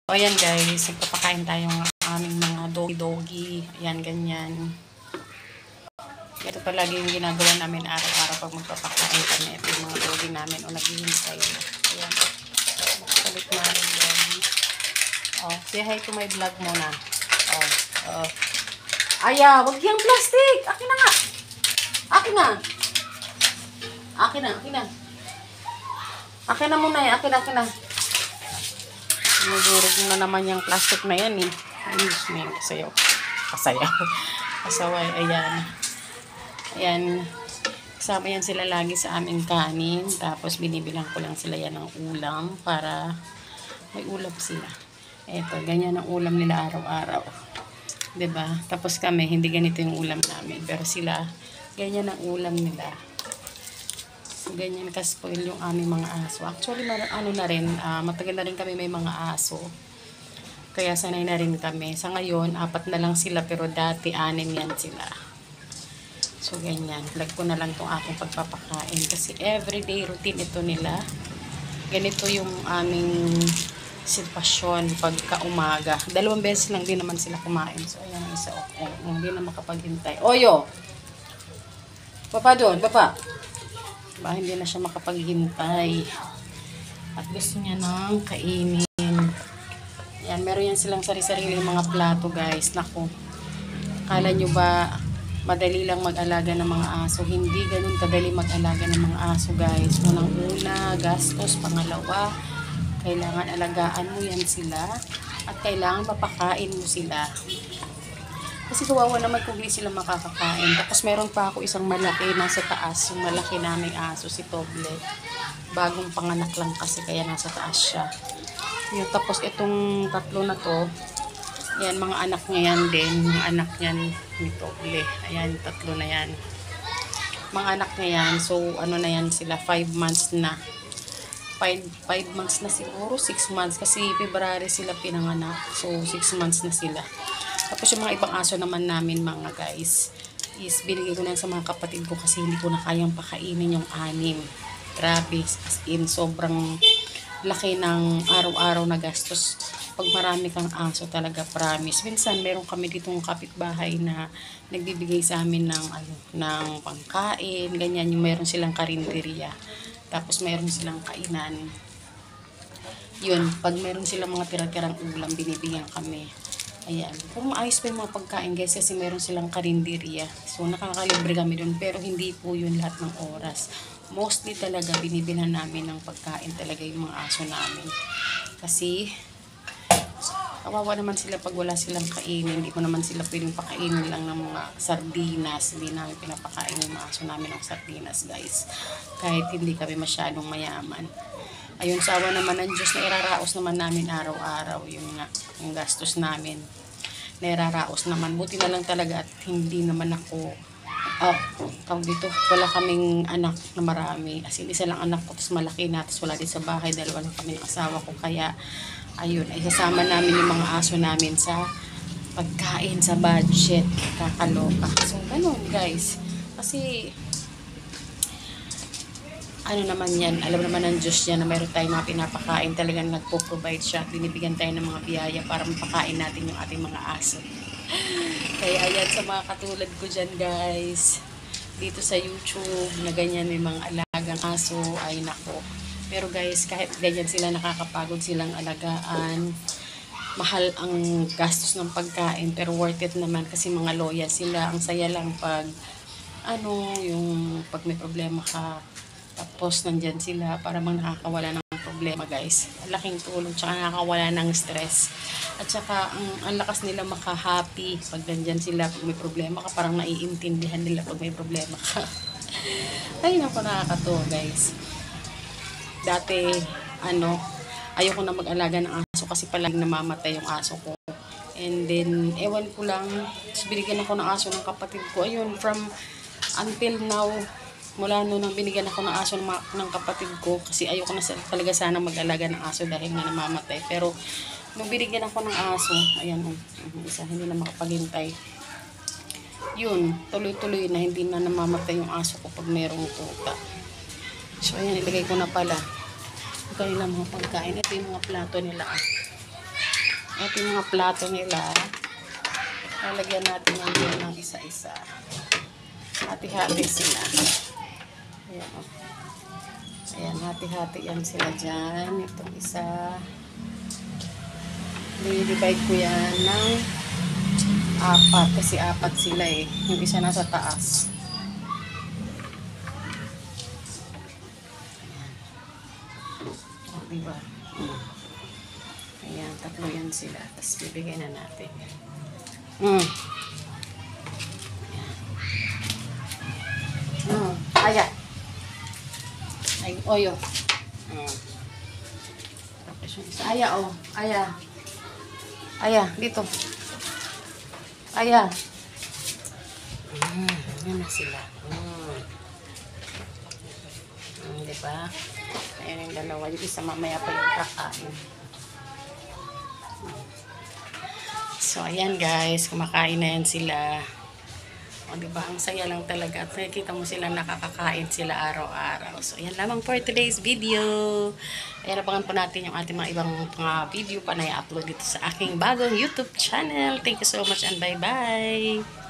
So, ayan guys, nagpapakain tayo ng aming mga doggy-doggy. Ayan, ganyan. Ito palagi yung ginagawa namin araw-araw pag magpapakain kami. Ito yung mga doggy namin o naghihintay. Ayan. Magpalit namin doggy. Oh, say hi to my vlog muna. Oh. Aya, wag yung plastic. Akin na nga. Akin na. Akin na. Akin na muna eh. Akin na. Nagurog na naman yung plastic na yan eh. Ayos mo yung kasaway. Ayan. Kasama yan sila lagi sa aming kanin. Tapos binibilang ko lang sila yan ng ulam para may ulam sila. Eto, ganyan ang ulam nila araw-araw. 'Di ba? Tapos kami, hindi ganito yung ulam namin. Pero sila, ganyan ang ulam nila. Ganyan ka-spoil yung aming mga aso. Actually, matagal na rin kami may mga aso. Kaya sanay na rin kami. Sa ngayon, 4 na lang sila, pero dati 6 yan sila. So, ganyan. Vlog ko na lang itong aking pagpapakain. Kasi everyday routine ito nila. Ganito yung aming sitwasyon pagka umaga. 2 beses lang din naman sila kumain. So, ayan ang isa. Hindi na makapaghintay. Oyo! Papa doon, papa. Hindi na siya makapaghintay at gusto niya nang kainin. Yan, meron yan silang sari-sarili mga plato guys. Naku, akala nyo ba madali lang mag-alaga ng mga aso? Hindi ganun kadali mag-alaga ng mga aso guys. Unang-una, gastos. Pangalawa, kailangan alagaan mo yan sila at kailangan papakain mo sila. Kasi kawawa naman kung hindi sila makakakain. Tapos meron pa ako isang malaki nasa taas. Yung malaki naming aso, si Toble. Bagong panganak lang kasi kaya nasa taas siya. Yung, tapos itong 3 na to, yan, mga anak niya yan din. Mga anak niyan ni Toble. Ayan, 3 na yan. Mga anak niya yan. So, ano na yan sila, 5 months na. 5 months na siguro, 6 months. Kasi February sila pinanganak. So, 6 months na sila. Tapos yung mga ibang aso naman namin mga guys, is binigay ko na sa mga kapatid ko kasi hindi ko na kayang pakainin yung 6. Grabe, as in, sobrang laki ng araw-araw na gastos. Pag marami kang aso talaga, promise. Minsan, meron kami ditong kapitbahay na nagbibigay sa amin ng pangkain, ganyan, yung meron silang karinderya. Tapos meron silang kainan. Yun, pag meron silang mga tira-tirang ulam, binibigyan kami. Ayan. Kung maayos pa yung mga pagkain guys kasi meron silang karinderya. So nakakalibre kami dun pero hindi po yun lahat ng oras. Mostly talaga binibilhan namin ng pagkain talaga yung mga aso namin. Kasi kawawa naman sila pag wala silang kainin. Hindi ko naman sila pwedeng pakainin lang ng mga sardinas. Hindi namin pinapakain yung mga aso namin ng sardinas guys. Kahit hindi kami masyadong mayaman. Ayun, sawa naman ng Diyos na iraraos naman namin araw-araw yung gastos namin. Nairaraos naman. Buti na lang talaga at hindi naman ako, dito, wala kaming anak na marami. As in, isa lang anak ko, tapos malaki na, tapos wala din sa bahay, 2 lang kami ng asawa ko. Kaya, ayun, ay sasama namin yung mga aso namin sa pagkain, sa budget. Kakaloka. So, ganun guys. Kasi, ano naman yan, alam naman ng Diyos yan na mayroon tayong mga pinapakain, talagang nagpo-provide siya, binibigyan tayo ng mga biyaya para mapakain natin yung ating mga aso. Kaya ayan, sa mga katulad ko dyan guys, dito sa YouTube, na ganyan may mga alagang aso, ay nako. Pero guys, kahit ganyan sila, nakakapagod silang alagaan, mahal ang gastos ng pagkain, pero worth it naman kasi mga loyal sila. Ang saya lang pag, yung pag may problema ka, tapos nandyan sila para nakakawala ng problema guys. Laking tulong, tsaka nakakawala ng stress. At tsaka ang lakas nila maka-happy pag nandyan sila. Pag may problema ka, parang naiintindihan nila pag may problema ka. Ay naku, nakakatuwa guys. Dati, ayoko na mag-alaga ng aso kasi palagi namamatay yung aso ko. And then, ewan ko lang, binigyan ako ng aso ng kapatid ko. Ayun, from until now, mula noon nang binigyan ako ng aso ng kapatid ko kasi ayoko na talaga sana mag-alaga ng aso dahil nga namamatay. Pero nung binigyan ako ng aso, ayan, isa hindi na makapaghintay. Yun, tuloy-tuloy na hindi na namamatay yung aso ko pag merong tuta. So ayan, ilagay ko na pala. Ito yung mga pagkain. Ito yung mga plato nila. Ito yung mga plato nila. Lalagyan natin yan dyan ng isa-isa. Hati-hati sila. Ayan, o. Ayan, hati-hati yan sila dyan. Itong isa. I-divide ko yan ng 4 kasi 4 sila eh. Yung isa nasa taas. O, diba? Ayan, 3 yan sila. Tapos bibigyan na natin. Aya. Ay, oyo. Tapos yung isa. Aya, oh. Aya. Aya, dito. Aya. Yan na sila. Diba? Ayan yung dalawa. Yung isa mamaya pa yung kakain. So, ayan guys. Kumakain na yan sila. O, diba? Ang saya lang talaga. At nakikita mo sila nakakakain sila araw-araw. So, ayan lamang for today's video. Ayan, abangan po natin yung ating mga ibang mga video pa na i-upload dito sa aking bagong YouTube channel. Thank you so much and bye-bye!